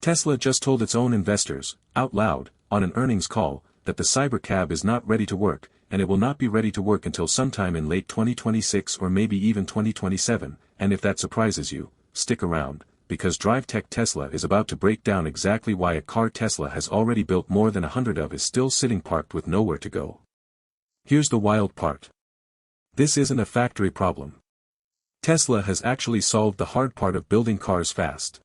Tesla just told its own investors, out loud, on an earnings call, that the Cybercab is not ready to work, and it will not be ready to work until sometime in late 2026 or maybe even 2027, and if that surprises you, stick around, because DriveTech Tesla is about to break down exactly why a car Tesla has already built more than 100 of is still sitting parked with nowhere to go. Here's the wild part. This isn't a factory problem. Tesla has actually solved the hard part of building cars fast.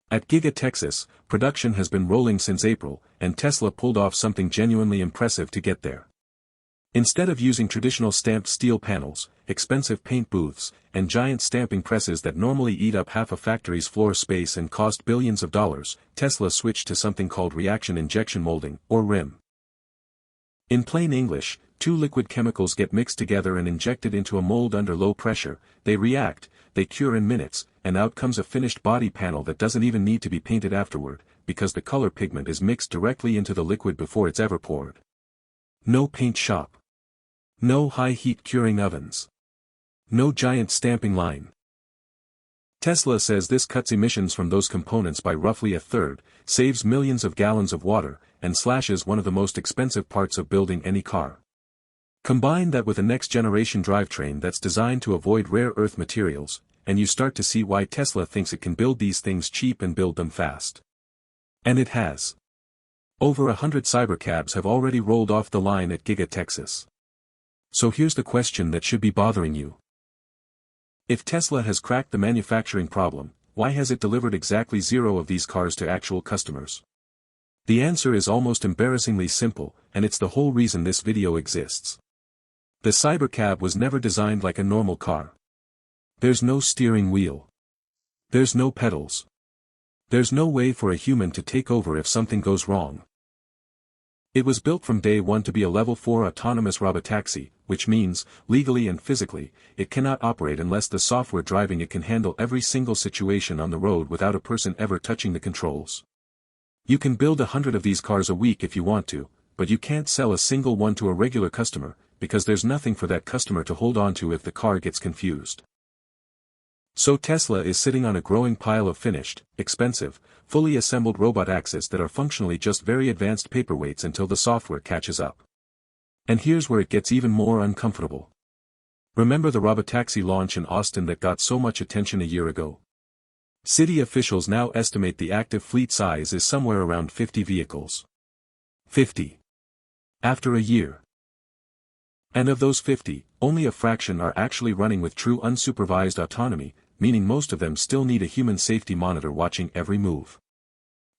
At Giga Texas, production has been rolling since April, and Tesla pulled off something genuinely impressive to get there. Instead of using traditional stamped steel panels, expensive paint booths, and giant stamping presses that normally eat up half a factory's floor space and cost billions of dollars, Tesla switched to something called reaction injection molding, or RIM. In plain English, two liquid chemicals get mixed together and injected into a mold under low pressure, they react, they cure in minutes, and out comes a finished body panel that doesn't even need to be painted afterward, because the color pigment is mixed directly into the liquid before it's ever poured. No paint shop. No high-heat curing ovens. No giant stamping line. Tesla says this cuts emissions from those components by roughly a third, saves millions of gallons of water, and slashes one of the most expensive parts of building any car. Combine that with a next-generation drivetrain that's designed to avoid rare earth materials, and you start to see why Tesla thinks it can build these things cheap and build them fast. And it has. Over 100 Cybercabs have already rolled off the line at Giga Texas. So here's the question that should be bothering you. If Tesla has cracked the manufacturing problem, why has it delivered exactly 0 of these cars to actual customers? The answer is almost embarrassingly simple, and it's the whole reason this video exists. The Cybercab was never designed like a normal car. There's no steering wheel. There's no pedals. There's no way for a human to take over if something goes wrong. It was built from day one to be a level 4 autonomous robotaxi, which means, legally and physically, it cannot operate unless the software driving it can handle every single situation on the road without a person ever touching the controls. You can build 100 of these cars a week if you want to, but you can't sell a single one to a regular customer, because there's nothing for that customer to hold on to if the car gets confused. So Tesla is sitting on a growing pile of finished, expensive, fully assembled robotaxis that are functionally just very advanced paperweights until the software catches up. And here's where it gets even more uncomfortable. Remember the robotaxi launch in Austin that got so much attention a year ago? City officials now estimate the active fleet size is somewhere around 50 vehicles. 50. After a year. And of those 50, only a fraction are actually running with true unsupervised autonomy, meaning most of them still need a human safety monitor watching every move.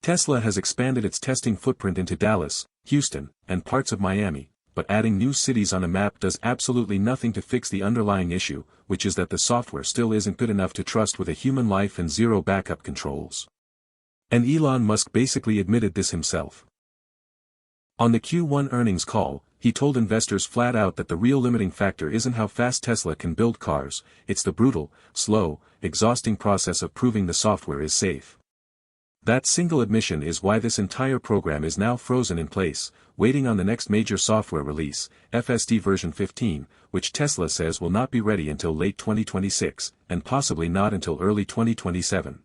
Tesla has expanded its testing footprint into Dallas, Houston, and parts of Miami, but adding new cities on a map does absolutely nothing to fix the underlying issue, which is that the software still isn't good enough to trust with a human life and 0 backup controls. And Elon Musk basically admitted this himself. On the Q1 earnings call, he told investors flat out that the real limiting factor isn't how fast Tesla can build cars, it's the brutal, slow, exhausting process of proving the software is safe. That single admission is why this entire program is now frozen in place, waiting on the next major software release, FSD version 15, which Tesla says will not be ready until late 2026, and possibly not until early 2027.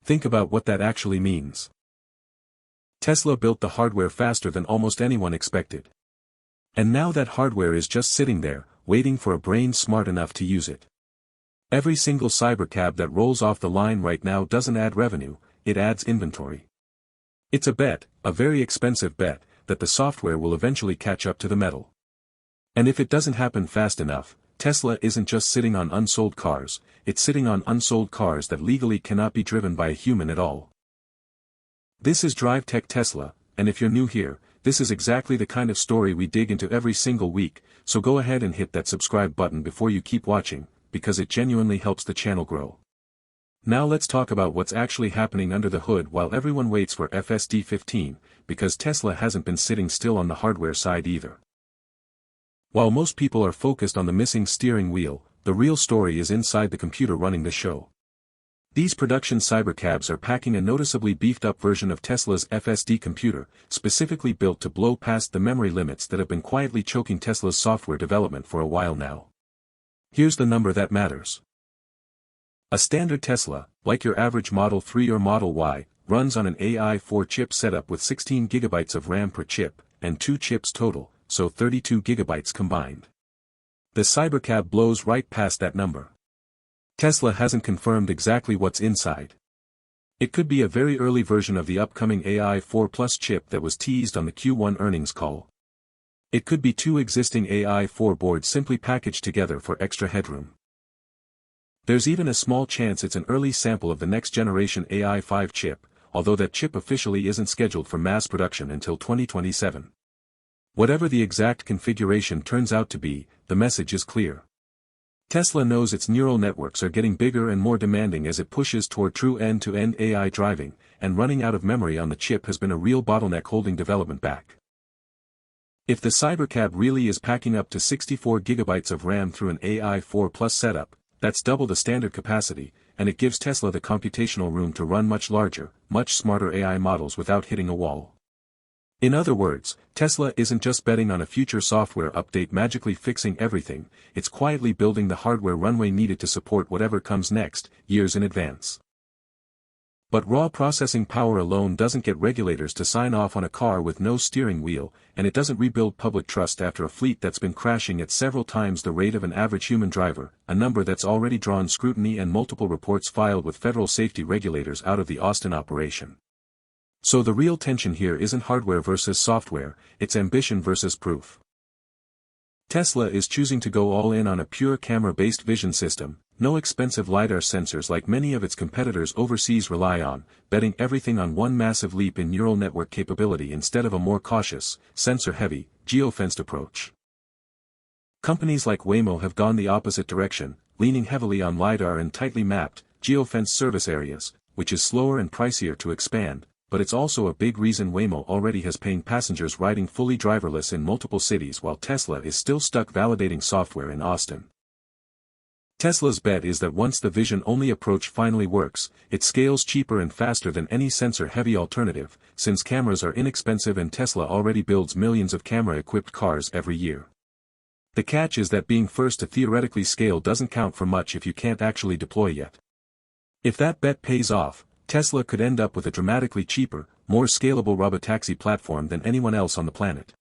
Think about what that actually means. Tesla built the hardware faster than almost anyone expected. And now that hardware is just sitting there, waiting for a brain smart enough to use it. Every single Cybercab that rolls off the line right now doesn't add revenue, it adds inventory. It's a bet, a very expensive bet, that the software will eventually catch up to the metal. And if it doesn't happen fast enough, Tesla isn't just sitting on unsold cars, it's sitting on unsold cars that legally cannot be driven by a human at all. This is DriveTech Tesla, and if you're new here, this is exactly the kind of story we dig into every single week, so go ahead and hit that subscribe button before you keep watching, because it genuinely helps the channel grow. Now let's talk about what's actually happening under the hood while everyone waits for FSD 15, because Tesla hasn't been sitting still on the hardware side either. While most people are focused on the missing steering wheel, the real story is inside the computer running the show. These production Cybercabs are packing a noticeably beefed-up version of Tesla's FSD computer, specifically built to blow past the memory limits that have been quietly choking Tesla's software development for a while now. Here's the number that matters. A standard Tesla, like your average Model 3 or Model Y, runs on an AI 4-chip setup with 16 GB of RAM per chip, and 2 chips total, so 32 GB combined. The Cybercab blows right past that number. Tesla hasn't confirmed exactly what's inside. It could be a very early version of the upcoming AI 4 Plus chip that was teased on the Q1 earnings call. It could be 2 existing AI 4 boards simply packaged together for extra headroom. There's even a small chance it's an early sample of the next generation AI 5 chip, although that chip officially isn't scheduled for mass production until 2027. Whatever the exact configuration turns out to be, the message is clear. Tesla knows its neural networks are getting bigger and more demanding as it pushes toward true end-to-end AI driving, and running out of memory on the chip has been a real bottleneck holding development back. If the Cybercab really is packing up to 64 GB of RAM through an AI 4 Plus setup, that's double the standard capacity, and it gives Tesla the computational room to run much larger, much smarter AI models without hitting a wall. In other words, Tesla isn't just betting on a future software update magically fixing everything, it's quietly building the hardware runway needed to support whatever comes next, years in advance. But raw processing power alone doesn't get regulators to sign off on a car with no steering wheel, and it doesn't rebuild public trust after a fleet that's been crashing at several times the rate of an average human driver, a number that's already drawn scrutiny and multiple reports filed with federal safety regulators out of the Austin operation. So the real tension here isn't hardware versus software, it's ambition versus proof. Tesla is choosing to go all in on a pure camera-based vision system, no expensive LiDAR sensors like many of its competitors overseas rely on, betting everything on one massive leap in neural network capability instead of a more cautious, sensor-heavy, geofenced approach. Companies like Waymo have gone the opposite direction, leaning heavily on LiDAR and tightly mapped, geofenced service areas, which is slower and pricier to expand, but it's also a big reason Waymo already has paying passengers riding fully driverless in multiple cities while Tesla is still stuck validating software in Austin. Tesla's bet is that once the vision-only approach finally works, it scales cheaper and faster than any sensor-heavy alternative, since cameras are inexpensive and Tesla already builds millions of camera-equipped cars every year. The catch is that being first to theoretically scale doesn't count for much if you can't actually deploy yet. If that bet pays off, Tesla could end up with a dramatically cheaper, more scalable robotaxi platform than anyone else on the planet.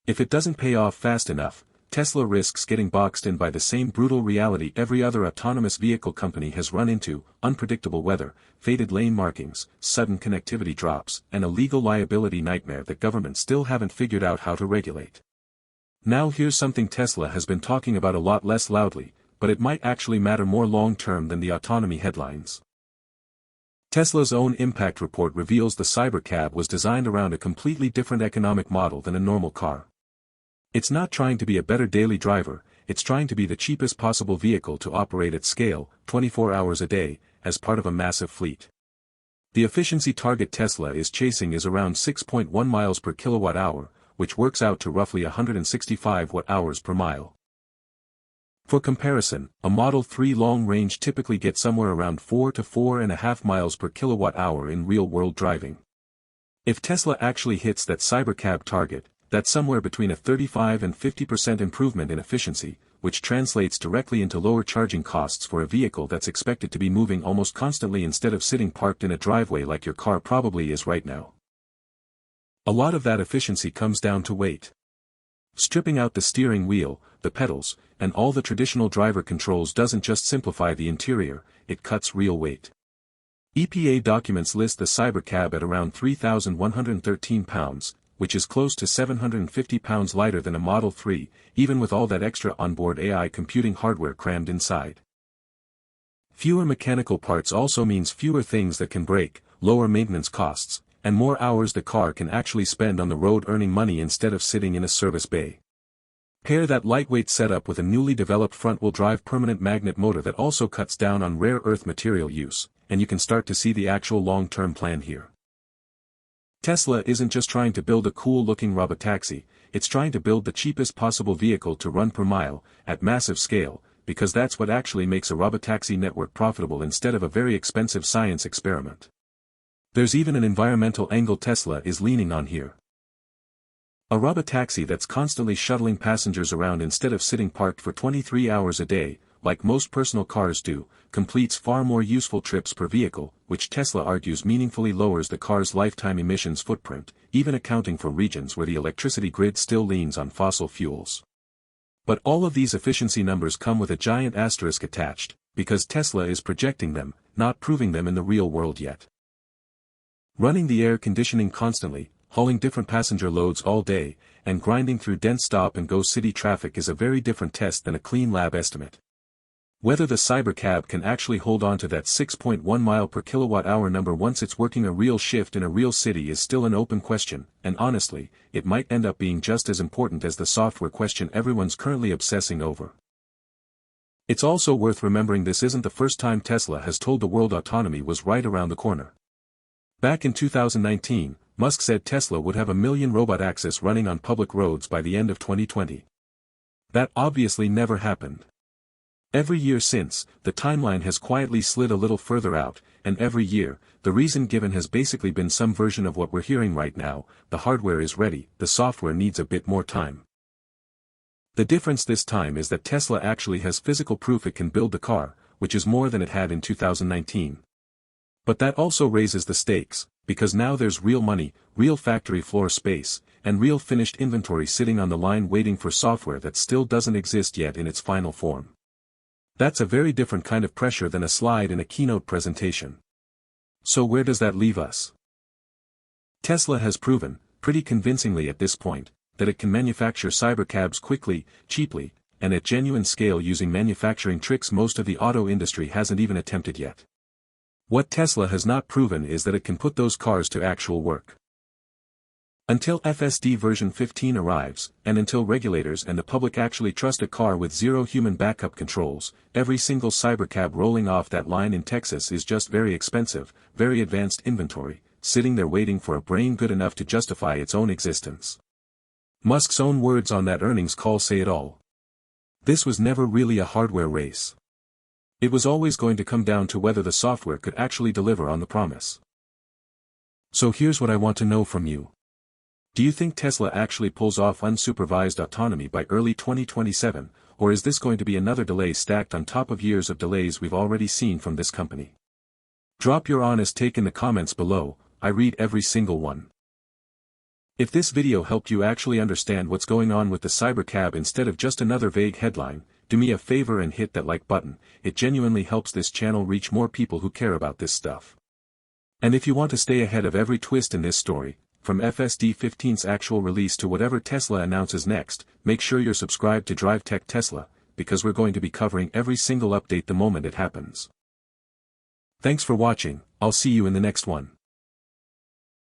If it doesn't pay off fast enough, Tesla risks getting boxed in by the same brutal reality every other autonomous vehicle company has run into: unpredictable weather, faded lane markings, sudden connectivity drops, and a legal liability nightmare that governments still haven't figured out how to regulate. Now here's something Tesla has been talking about a lot less loudly, but it might actually matter more long-term than the autonomy headlines. Tesla's own impact report reveals the Cybercab was designed around a completely different economic model than a normal car. It's not trying to be a better daily driver, it's trying to be the cheapest possible vehicle to operate at scale, 24 hours a day, as part of a massive fleet. The efficiency target Tesla is chasing is around 6.1 miles per kilowatt-hour, which works out to roughly 165 watt-hours per mile. For comparison, a Model 3 long-range typically gets somewhere around 4 to 4.5 miles per kilowatt-hour in real-world driving. If Tesla actually hits that Cybercab target, that's somewhere between a 35 and 50% improvement in efficiency, which translates directly into lower charging costs for a vehicle that's expected to be moving almost constantly instead of sitting parked in a driveway like your car probably is right now. A lot of that efficiency comes down to weight. Stripping out the steering wheel, the pedals, and all the traditional driver controls doesn't just simplify the interior, it cuts real weight. EPA documents list the Cybercab at around 3,113 pounds, which is close to 750 pounds lighter than a Model 3, even with all that extra onboard AI computing hardware crammed inside. Fewer mechanical parts also means fewer things that can break, lower maintenance costs, and more hours the car can actually spend on the road earning money instead of sitting in a service bay. Pair that lightweight setup with a newly developed front-wheel drive permanent magnet motor that also cuts down on rare earth material use, and you can start to see the actual long-term plan here. Tesla isn't just trying to build a cool-looking robotaxi, it's trying to build the cheapest possible vehicle to run per mile, at massive scale, because that's what actually makes a robotaxi network profitable instead of a very expensive science experiment. There's even an environmental angle Tesla is leaning on here. A robotaxi that's constantly shuttling passengers around instead of sitting parked for 23 hours a day, like most personal cars do, completes far more useful trips per vehicle, which Tesla argues meaningfully lowers the car's lifetime emissions footprint, even accounting for regions where the electricity grid still leans on fossil fuels. But all of these efficiency numbers come with a giant asterisk attached, because Tesla is projecting them, not proving them in the real world yet. Running the air conditioning constantly, hauling different passenger loads all day, and grinding through dense stop-and-go city traffic is a very different test than a clean lab estimate. Whether the Cybercab can actually hold on to that 6.1 mile per kilowatt-hour number once it's working a real shift in a real city is still an open question, and honestly, it might end up being just as important as the software question everyone's currently obsessing over. It's also worth remembering this isn't the first time Tesla has told the world autonomy was right around the corner. Back in 2019, Musk said Tesla would have 1 million robotaxis running on public roads by the end of 2020. That obviously never happened. Every year since, the timeline has quietly slid a little further out, and every year, the reason given has basically been some version of what we're hearing right now: the hardware is ready, the software needs a bit more time. The difference this time is that Tesla actually has physical proof it can build the car, which is more than it had in 2019. But that also raises the stakes, because now there's real money, real factory floor space, and real finished inventory sitting on the line waiting for software that still doesn't exist yet in its final form. That's a very different kind of pressure than a slide in a keynote presentation. So where does that leave us? Tesla has proven, pretty convincingly at this point, that it can manufacture cybercabs quickly, cheaply, and at genuine scale using manufacturing tricks most of the auto industry hasn't even attempted yet. What Tesla has not proven is that it can put those cars to actual work. Until FSD version 15 arrives, and until regulators and the public actually trust a car with zero human backup controls, every single Cybercab rolling off that line in Texas is just very expensive, very advanced inventory, sitting there waiting for a brain good enough to justify its own existence. Musk's own words on that earnings call say it all. This was never really a hardware race. It was always going to come down to whether the software could actually deliver on the promise. So here's what I want to know from you. Do you think Tesla actually pulls off unsupervised autonomy by early 2027, or is this going to be another delay stacked on top of years of delays we've already seen from this company? Drop your honest take in the comments below. I read every single one. If this video helped you actually understand what's going on with the Cybercab instead of just another vague headline, do me a favor and hit that like button. It genuinely helps this channel reach more people who care about this stuff. And if you want to stay ahead of every twist in this story, from FSD 15's actual release to whatever Tesla announces next, make sure you're subscribed to Drive Tech Tesla, because we're going to be covering every single update the moment it happens. Thanks for watching. I'll see you in the next one.